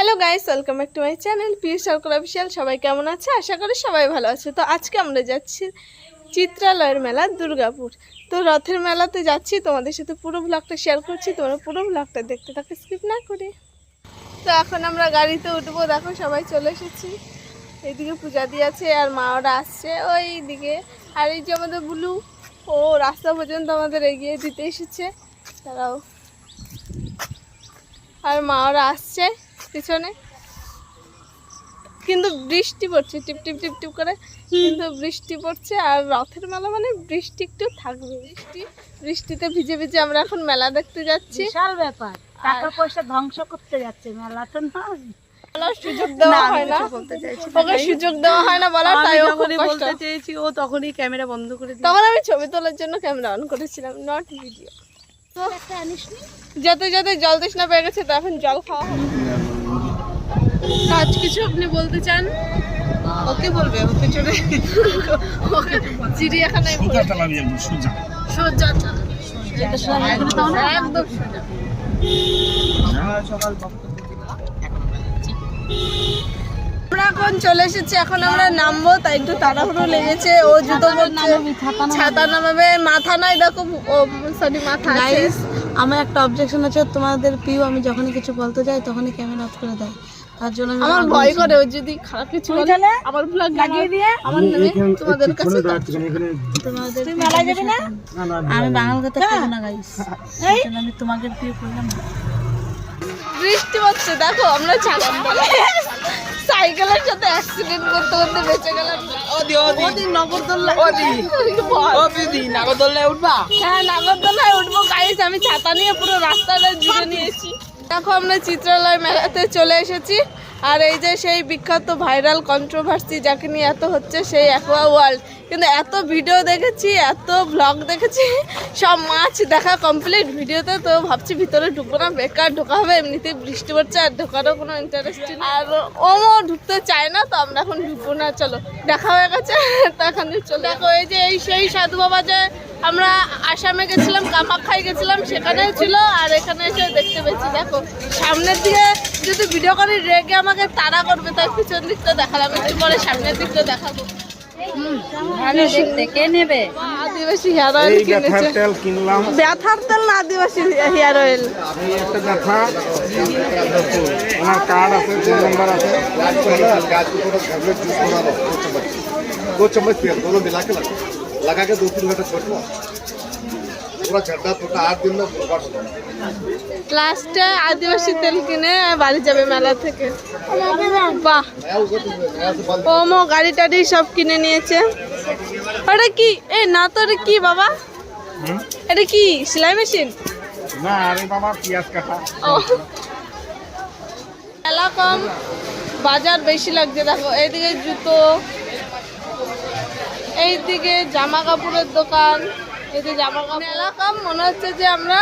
Hello guys, welcome back to my channel Piyush Sarkar official. সবাই কেমন আছে? আশা করি সবাই ভালো আছে। তো আজকে আমরা যাচ্ছি চিত্রালয়ের মেলা দুর্গাপুর। তো রথের মেলাতে যাচ্ছি, তোমাদের সাথে পুরো ব্লগটা শেয়ার করছি। তোমরা পুরো ব্লগটা দেখতে থাকো, স্কিপ না করে। তো এখন আমরা গাড়িতে উঠবো। দেখো সবাই চলে এসেছি। এইদিকে পূজা দিয়ে আছে আর মা ওরা আসছে ওই দিকে। আর এই যে আমাদের বুলু, ও রাস্তা পর্যন্ত আমাদের এগিয়ে দিতে এসেছে। তারাও আর মা ওরা আসছে পিছনে। কিন্তু বৃষ্টি পড়ছে টিপ টিপ টিপ টিপ করে, কিন্তু বৃষ্টি পড়ছে। আর রথের মেলা মানে বৃষ্টি একটু থাকবে। বৃষ্টিতে ভিজে ভিজে আমরা এখন মেলা দেখতে যাচ্ছি। বিশাল ব্যাপার, টাকা পয়সা ধ্বংস করতে যাচ্ছে মেলা তো নয়। সুযোগ দেওয়া হয় না, ওকে সুযোগ দেওয়া হয় না বলার, তাই ও খুব কষ্ট। বলতে চেয়েছি, ও তখনই ক্যামেরা বন্ধ করে দিল। তখন আমি ছবি তোলার জন্য ক্যামেরা অন করেছিলাম, নট ভিডিও। যেতে যেতে জল তৃষ্ণা পেয়ে গেছে, তো এখন জল খাওয়া হবে। আজ কিছু আপনি বলতে চান? ওকে বলবে, ওকে চলে চিড়িয়াখানায় সোজা একদম সোজা। আমরা এখন চলে এসেছি, এখন আমরা নামবো, তাই একটু তাড়াহুড়ো লেগেছে। ও জুতো পরছে, ছাতা নামাবে, মাথা নাই দেখো, ও সরি মাথা আছে। আমার একটা অবজেকশন আছে, তোমাদের পিউ আমি যখনই কিছু বলতে যাই তখনই ক্যামেরা অফ করে দেয়, তার জন্য আমার ভয় করে। ও যদি খারাপ কিছু বলে আবার ব্লগ লাগিয়ে দিয়ে আমার নামে তোমাদের কাছে। তোমাদের মেলায় যাবে না, আমি বাঙাল কথা বলবো না গাইস, আমি তোমাদের পিউ করলাম। বৃষ্টি হচ্ছে দেখো, আমরা সাইকেলের সাথে অ্যাক্সিডেন্ট করতে করতে বেঁচে গেলাম। নাগরদোল্লায় উঠবা? হ্যাঁ, নাগরদোল্লায় উঠবো গাইস। আমি ছাতা নিয়ে পুরো রাস্তাটা জুড়ে নিয়েছি। দেখো আমরা চিত্রালয় মেলাতে চলে এসেছি। আর এই যে সেই বিখ্যাত ভাইরাল কন্ট্রোভার্সি যাকে নিয়ে এত হচ্ছে, সেই অ্যাকোয়া ওয়ার্ল্ড। কিন্তু এত ভিডিও দেখেছি, এত ব্লগ দেখেছি, সব মাছ দেখা কমপ্লিট ভিডিওতে। তো ভাবছি ভিতরে ঢুকবো না, বেকার ঢোকা হবে, এমনিতেই বৃষ্টি পড়ছে আর ঢোকারও কোনো ইন্টারেস্ট নেই। আর ওমও ঢুকতে চায় না, তো আমরা এখন ঢুকবো না। চলো, দেখা হয়ে গেছে, তো এখন চলো। দেখো এই যে এই সেই সাধু বাবা যে আমরা আসামে গেছিলাম, কামাখ্যায় গেছিলাম, সেখানেও ছিল। আর এখানে এসে দেখতে পেয়েছি। দেখো সামনের দিকে যদি ভিডিও করি রেগে আমাকে তাড়া করবে, তার পিছন দিকটা দেখালাম, একটু পরে সামনের দিকটা দেখাবো। আদিবাসী হেয়ার অয়েল কিনেছে। ব্যথার তেল না, আদিবাসী হেয়ার অয়েল। दो चम्मच तेल दोनों मिला के लगा के 2-3 घंटा छोड़ दो, पूरा झड्डा टूटा 8 दिन में লাস্টে আদিবাসী তেল কিনে বাড়ি যাবে মেলা থেকে। বাহ, ওমো গাড়ি টাড়ি সব কিনে নিয়েছে। ওটা কি? এ না তো, এটা কি বাবা? এটা কি সেলাই মেশিন? না, আরে বাবা পেঁয়াজ কাটা। মেলা কম, বাজার বেশি লাগছে। দেখো এইদিকে জুতো, এইদিকে জামা কাপড়ের দোকান, এই যে জামা কাপড়। মেলা কম, মনে হচ্ছে যে আমরা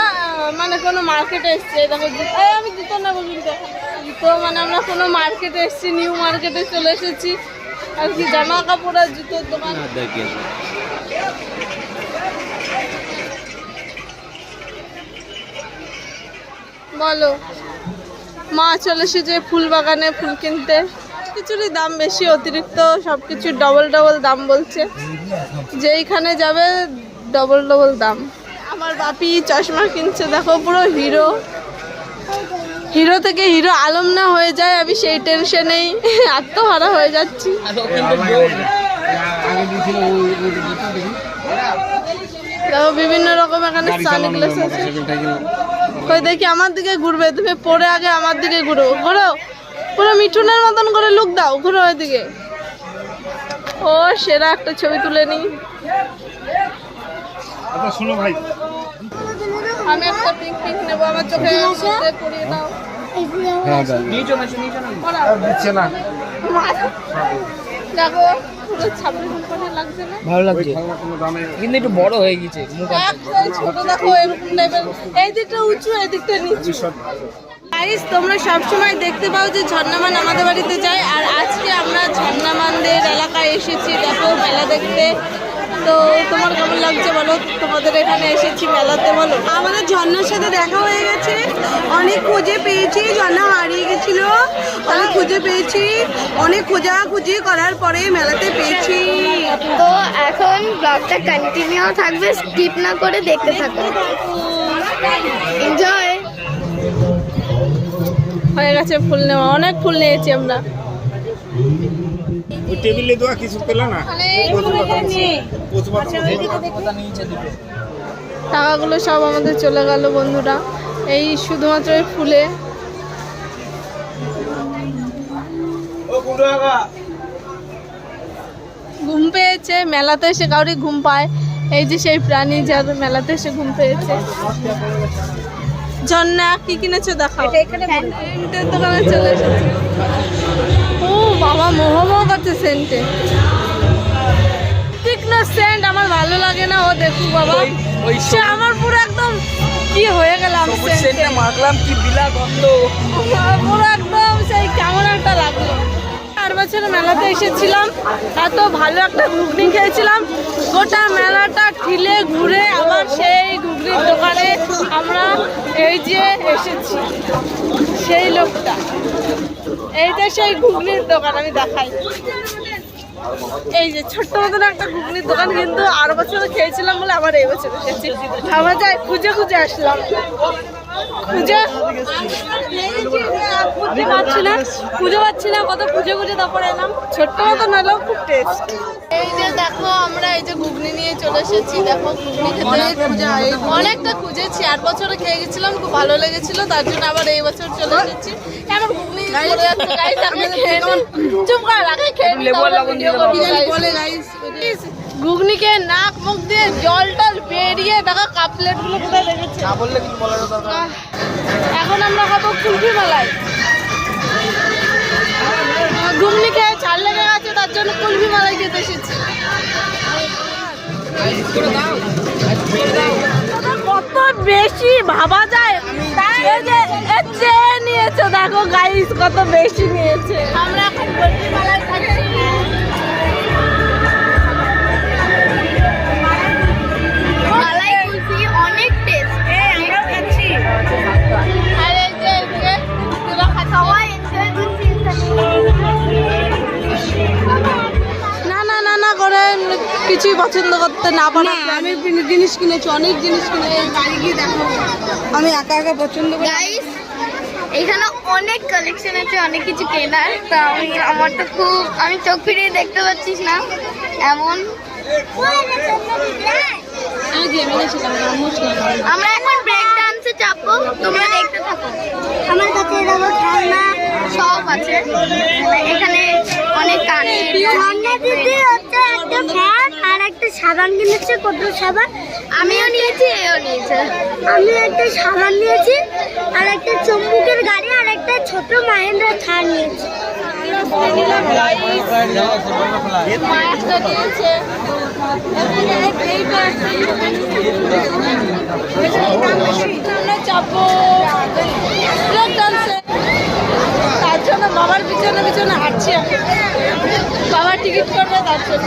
মানে কোনো মার্কেটে এসছি। দেখো আমি জুতো নেবো, কিন্তু জুতো মানে আমরা কোনো মার্কেটে এসছি, নিউ মার্কেটে চলে এসেছি আর কি। জামা কাপড় আর জুতোর দোকান। বলো, মা চলে এসেছে ফুল বাগানে ফুল কিনতে। কিছুরই দাম বেশি, অতিরিক্ত সব কিছু ডবল ডবল দাম বলছে। যেইখানে যাবে ডবল ডবল দাম। আমার বাপি চশমা কিনছে, দেখো পুরো হিরো। হিরো থেকে হিরো আলম না হয়ে যায়, আমি সেই টেনশনেই আত্মহারা হয়ে যাচ্ছি। দেখো বিভিন্ন রকম এখানে সানগ্লাস আছে। কই দেখি আমার দিকে ঘুরবে, তুমি পরে আগে আমার দিকে ঘুরো। ঘুরো, পুরো মিঠুনের মতন করে লুক দাও, ঘুরো ওইদিকে। ও সেরা একটা ছবি তুলে নি। আচ্ছা শোনো ভাই, আমি একটা পিঙ্ক পিঙ্ক নেবো, আমার চোখে পরিয়ে দাও। দিচ্ছে না। দেখো পুরো ছাপড়ি কোম্পানি লাগছে না? ভালো লাগছে, কিন্তু একটু বড় হয়ে গেছে মুখ। ছোট দেখো এরকম টাইপের, এই দিকটা উঁচু, এই দিকটা নিচু। গাইস, তোমরা সবসময় দেখতে পাও যে ঝর্ণামান আমাদের বাড়িতে যায়। আর আজকে আমরা ঝর্ণামানদের এলাকায় এসেছি দেখো মেলা দেখতে। তো তোমার কেমন লাগছে বলো, তোমাদের এখানে এসেছি মেলাতে, বলো। আমাদের ঝর্ণার সাথে দেখা হয়ে গেছে, অনেক খুঁজে পেয়েছি, ঝর্ণা হারিয়ে গেছে। ছিল, আমি খুঁজে পেয়েছি। অনেক খোঁজাখুঁজি করার পরে মেলাতে পেয়েছি। তো এখন ব্লগটা কন্টিনিউ থাকবে, স্কিপ না করে দেখতে থাকো। এনজয়। হয়ে গেছে ফুল নেওয়া, অনেক ফুল নিয়েছি আমরা। ওই টেবিলে দেওয়া কিছু পেল না কথা নিয়েছে দুটো। টাকাগুলো সব আমাদের চলে গেল বন্ধুরা, এই শুধুমাত্র এই ফুলে। ঘুম পেয়েছে, মেলাতে এসে কাউরি ঘুম পায়। এই যে সেই প্রাণী যার মেলাতে এসে ঘুম পেয়েছে। ঝর্ণা কি কিনেছো দেখাও। সেন্টের দোকানে চলে এসেছে। ও বাবা, মোহমোহ করছে সেন্টে। তীক্ষ্ণ সেন্ট আমার ভালো লাগে না। ও দেখুক বাবা, ওই সে আমার পুরো একদম কি হয়ে গেলাম সবুজ সেন্টটা মাখলাম, কি বিলা গন্ধ। পুরো একদম সেই কেমন একটা লাগলো। 4 বছর মেলাতে এসেছিলাম, এত ভালো একটা ঘুগনি খেয়েছিলাম। গোটা মেলাটা ঠিলে ঘুরে আবার সেই ঘুগনির দোকানে আমরা এই যে এসেছি। সেই লোকটা, এই যে সেই ঘুগনির দোকান, আমি দেখাই। এই যে ছোট্ট মতন একটা ঘুগনির দোকান, কিন্তু 8 বছরে খেয়েছিলাম বলে আবার এই বছর এসেছি। ভাবা যায়, খুঁজে খুঁজে আসলাম। খুঁজে পাচ্ছি না, কত খুঁজে খুঁজে তারপরে এলাম। ছোট্ট মতন হলেও খুব টেস্ট। এই যে দেখো, আমরা এই যে ঘুগনি নিয়ে চলে এসেছি। দেখো ঘুগনি খেতে অনেকটা খুঁজেছি, 8 বছরে খেয়ে গেছিলাম, খুব ভালো লেগেছিল, তার জন্য আবার এই বছর চলে এসেছি। আমার ঘুগনি পড়ে যাচ্ছে গাইস, আপনি খেয়ে নিন। চুপ কর, আগে খেয়ে নিন, তারপরে ভিডিও করব গাইস। ঘুগনিকে নাক মুখ দিয়ে জল টল বেরিয়ে দেখো কাপলেট গুলো কোথায় লেগেছে। না বললে কিছু বলার দরকার। এখন আমরা খাবো কুলফি মালাই। ঘুগনি খেয়ে ছাড় লেগে গেছে, তার জন্য কুলফি মালাই খেতে এসেছি। কত বেশি ভাবা যায়, চেয়ে নিয়েছে। দেখো গাইস, কত বেশি নিয়েছে। আমরা এখন কুলফি মালাই খাচ্ছি। মালাই কুলফি অনেক টেস্ট। আমরাও খাচ্ছি। আর এই যে সবাই এনজয় করছি। না না না না করে কিছুই পছন্দ করতে না পারে। আমি জিনিস কিনেছি, অনেক জিনিস কিনেছি। বাড়ি গিয়ে দেখো, আমি একা একা পছন্দ করি। গাইস, এখানে অনেক কালেকশন আছে, অনেক কিছু কেনার। তা আমার তো খুব, আমি চোখ ফিরিয়ে দেখতে পাচ্ছিস না এমন। আমরা এখন ব্রেক ডান্সে চাপবো, তোমরা দেখতে থাকো। আমার কাছে এরকম খেলনা সব আছে। এখানে অনেক কানের দিদি হচ্ছে একটা ফ্যান আর একটা সাবান কিনেছে, কত সাবান। আমিও নিয়েছি, এও নিয়েছে। আমি একটা সাবান নিয়েছি আর একটা চম্বুকের গাড়ি আর একটা ছোট মাহেন্দ্রা থার নিয়েছি। মাছটা দিয়েছে। আমরা চাপবো ব্রেক ডান্সে, তার জন্য বাবার পিছনে পিছনে হাঁটছি আমি। বাবা টিকিট করবে তার জন্য।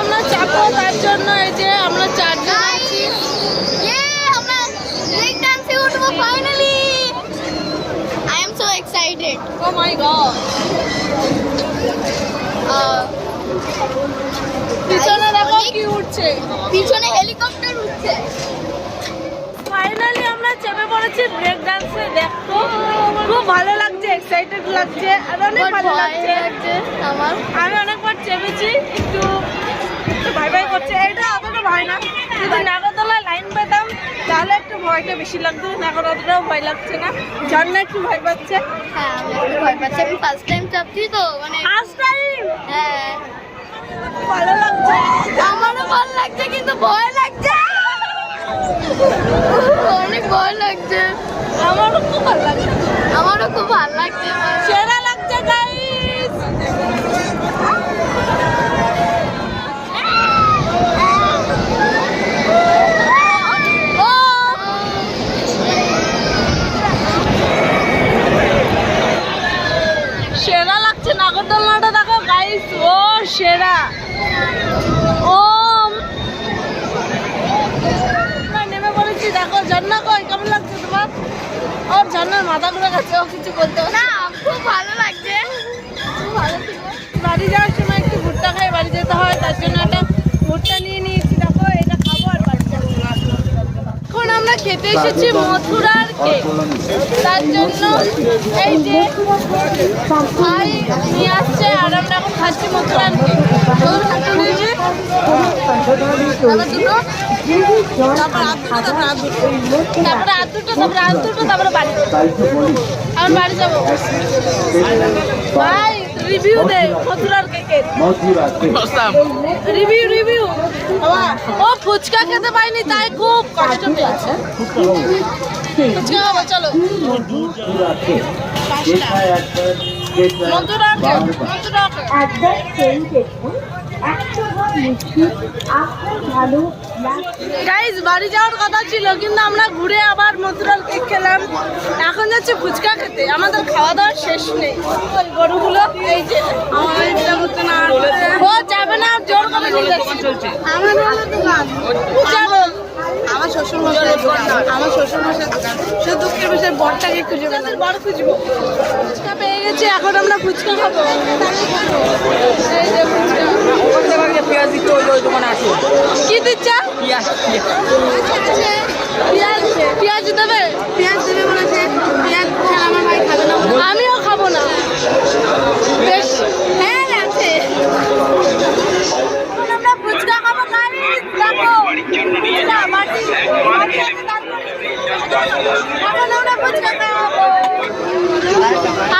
আমরা চাপবো, তার জন্য এই যে আমরা 4 জন আছি। আমরা ব্রেক ডান্সে উঠবো finally. I am so excited. Oh my God, পিছনে দেখো কি উঠছে। পিছনে হেলিকপ্টার উঠছে। ফাইনালি আমরা চেপে পড়েছি ব্রেক ডান্সে। দেখো খুব ভালো লাগছে, এক্সাইটেড লাগছে, আর অনেক ভালো লাগছে। আমার আমি অনেকবার চেপেছি, একটু ভয় ভয় করছে। এটা অতটা ভয় না। যদি নাগরদোলায় লাইন পেতাম তাহলে একটু ভয়টা বেশি লাগতো। নাগরদোলাও ভয় লাগছে না। ঝর্ণা একটু ভয় পাচ্ছে। হ্যাঁ, আমি একটু ভয় পাচ্ছি। আমি ফার্স্ট টাইম চাপছি তো, মানে ফার্স্ট টাইম হ্যাঁ ভালো লাগছে। আমারও ভালো লাগছে, কিন্তু ভয় লাগছে। অনেক ভয় লাগছে। আমারও খুব ভালো লাগছে। আমারও খুব ভালো লাগছে। সেরা লাগছে গাইস। সেরা লাগছে নাগরদোলনাটা। দেখো সেরা। আমরা নেমে পড়েছি, দেখো ঝর্ণা কই, কেমন লাগছে তোমার? ওর ঝর্ণার মাথা ঘুরে গেছে, ও কিছু বলতে না খুব ভালো লাগছে। বাড়ি যাওয়ার সময় একটু ভুট্টা খাই বাড়ি যেতে হয়, তার জন্য একটা ভুট্টা নিয়ে নিয়েছি। দেখো এটা খাবো আর বাড়ি যাবো। এখন আমরা খেতে এসেছি মথুরার কেক, তার জন্য এই যে ভাই নিয়ে আসছে আর আমরা এখন খাচ্ছি মথুরার কেক। তারপর দুটো, তারপর আর দুটো, তারপরে বাড়ি আমার বাড়ি যাবো। ভাই রিভিউ দে মথুরার কেকের, রিভিউ। ও ফুচকা খেতে পাইনি তাই খুব কষ্ট পেয়েছে। ফুচকা খাবো, চলো। মথুরা কেক। গাইস বাড়ি যাওয়ার কথা ছিল কিন্তু আমরা ঘুরে আবার মথুরার কেক খেলাম। এখন যাচ্ছে ফুচকা খেতে, আমাদের খাওয়া দাওয়ার শেষ নেই। ওই গরুগুলো এই যে আমার এটা করতে না, ও যাবে না, জোর করে নিয়ে যাচ্ছে। আমার দোকান আমার শ্বশুর মশাইয়ের দোকান, আমার শ্বশুর মশাইয়ের দোকান। সে দুঃখের বিষয়ে বরটাকে খুঁজে পেলাম, বর খুঁজবো। ফুচকা পেয়ে গেছি, এখন আমরা ফুচকা খাবো। এই যে ফুচকা। পেঁয়াজ দিতে ওই দোকানে আসো। কি দিচ্ছা? পেঁয়াজ দেবে? পেঁয়াজ দেবে বলেছে, পেঁয়াজ ছাড়া আমার ভাই খাবে না। আমিও খাবো না। বেশ, হ্যাঁ আছে। আমরা ফুচকা খাবো, দেখো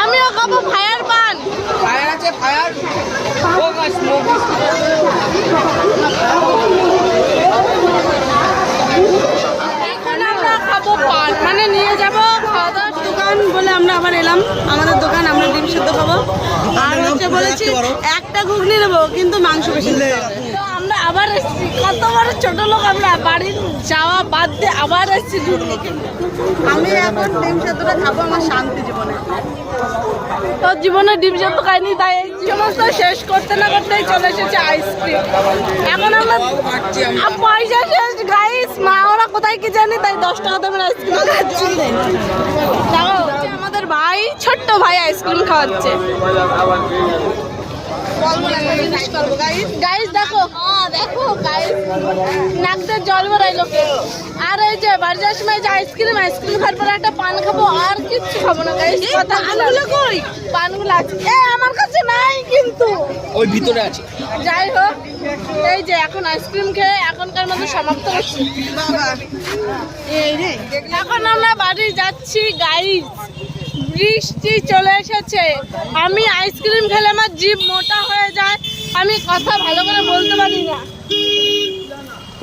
আমিও খাবো ফায়ার পান। ফায়ার আছে, ফায়ার এখন আমরা খাবো পান, মানে নিয়ে যাবো খাওয়া দাওয়ার দোকান বলে আমরা আবার এলাম। আমাদের দোকান, আমরা ডিম সিদ্ধ খাবো আর হচ্ছে বলেছি একটা ঘুগনি নেবো কিন্তু মাংস বেশি নিতে হবে। তো আমরা আবার এসেছি, কত বড় ছোট লোক আমরা, বাড়ির যাওয়া বাদ দিয়ে আবার এসেছি ঘুগনি কিনতে। আমি এখন ডিম সিদ্ধটা খাবো আমার শান্তি জীবনে। তোর জীবনে ডিম সিদ্ধ খাইনি তাই এই সমস্ত শেষ করতে না করতেই চলে এসেছে আইসক্রিম। এখন আমরা পয়সা শেষ গাইস, মা ওরা কোথায় কি জানি তাই 10 টাকা দামের আইসক্রিম খাচ্ছি। দেখো আমাদের ভাই, ছোট্ট ভাই আইসক্রিম খাওয়াচ্ছে। গাইস দেখো, দেখো গাইস নাকতে জল বেরোয় লোকের। আর এই যে বাড়ি যাওয়ার সময় যে আইসক্রিম খাওয়ার পর একটা পান খাবো, আর কিচ্ছু খাবো না গাইস। পানগুলো কই? পানগুলো আছে, আমার কাছে নাই কিন্তু ওই ভিতরে আছে। যাই হোক, এই যে এখন আইসক্রিম খেয়ে এখনকার মতো সমাপ্ত করছি। এখন আমরা বাড়ি যাচ্ছি গাইস, বৃষ্টি চলে এসেছে। আমি আইসক্রিম খেলে আমার জিভ মোটা হয়ে যায়, আমি কথা ভালো করে বলতে পারি না।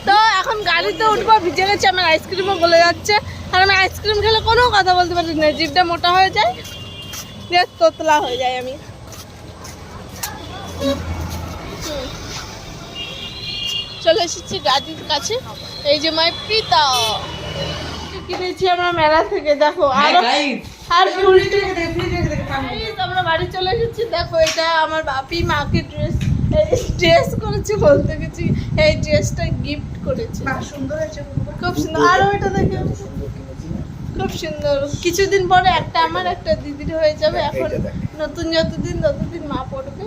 তো এখন গাড়িতে উঠবো, ভিজে গেছে, আমার আইসক্রিমও গলে যাচ্ছে। আর আমি আইসক্রিম খেলে কোনো কথা বলতে পারি না, জিভটা মোটা হয়ে যায়, তোতলা হয়ে যায়। আমি চলে এসেছি গাড়ির কাছে। এই যে মাই পিতা কিনেছি আমরা মেলা থেকে, দেখো। আর ফুলটি আমরা বাড়ি চলে এসেছি। দেখো এটা আমার বাপি মাকে ড্রেস করেছে, বলতে গেছি এই ড্রেসটা গিফট করেছে। সুন্দর হয়েছে, খুব সুন্দর। আর ওইটা দেখে খুব সুন্দর। কিছুদিন পরে একটা আমার একটা দিদির হয়ে যাবে। এখন নতুন যতদিন ততদিন মা পড়বে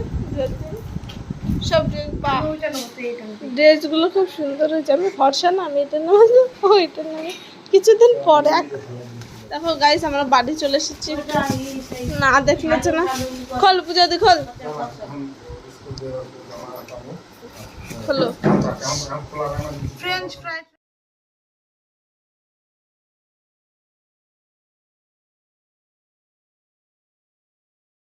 সব ড্রেসগুলো খুব সুন্দর হয়েছে। আমি ফর্সা না, আমি এটা নেবো, ওইটা নেবো কিছুদিন পরে। দেখো গাইস আমরা বাড়ি চলে এসেছি। না দেখলেছে না, খোল পূজা দি, খোল খোলো। French fry